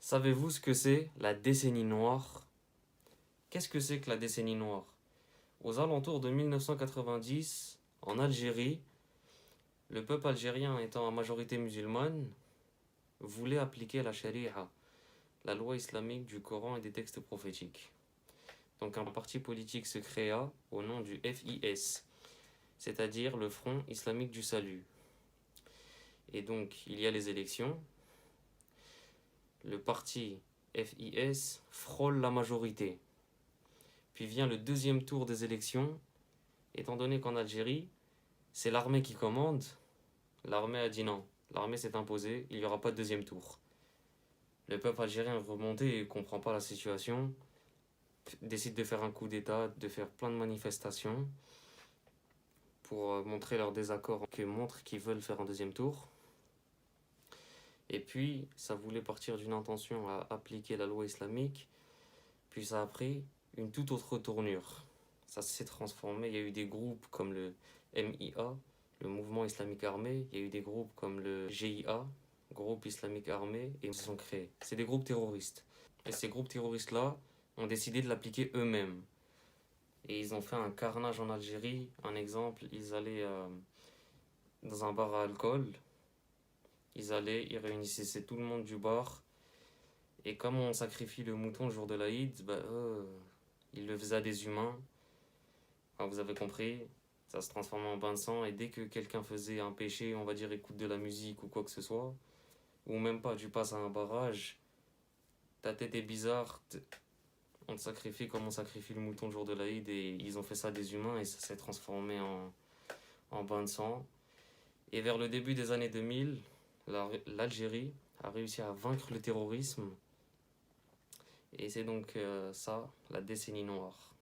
Savez-vous ce que c'est la décennie noire? Qu'est-ce que c'est que la décennie noire? Aux alentours de 1990, en Algérie, le peuple algérien étant à majorité musulmane, voulait appliquer la charia, la loi islamique du Coran et des textes prophétiques. Donc un parti politique se créa au nom du FIS, c'est-à-dire le Front islamique du salut. Et donc il y a les élections. Le parti FIS frôle la majorité. Puis vient le deuxième tour des élections. Étant donné qu'en Algérie, c'est l'armée qui commande, l'armée a dit non. L'armée s'est imposée, il n'y aura pas de deuxième tour. Le peuple algérien est remonté et ne comprend pas la situation, décide de faire un coup d'État, de faire plein de manifestations pour montrer leur désaccord, qui montrent qu'ils veulent faire un deuxième tour. Et puis, ça voulait partir d'une intention à appliquer la loi islamique, puis ça a pris une toute autre tournure. Ça s'est transformé, il y a eu des groupes comme le MIA, le Mouvement Islamique Armé, il y a eu des groupes comme le GIA, Groupe Islamique Armé, et ils se sont créés. C'est des groupes terroristes. Et ces groupes terroristes-là ont décidé de l'appliquer eux-mêmes. Et ils ont fait un carnage en Algérie. Un exemple, ils allaient dans un bar à alcool, ils réunissaient tout le monde du bar. Et comme on sacrifie le mouton le jour de l'Aïd, ils le faisaient à des humains. Enfin, vous avez compris, ça se transformait en bain de sang. Et dès que quelqu'un faisait un péché, on va dire écoute de la musique ou quoi que ce soit, ou même pas, tu passes à un barrage, ta tête est bizarre, on te sacrifie comme on sacrifie le mouton le jour de l'Aïd. Et ils ont fait ça à des humains et ça s'est transformé en bain de sang. Et vers le début des années 2000, l'Algérie a réussi à vaincre le terrorisme. Et c'est donc ça, la décennie noire.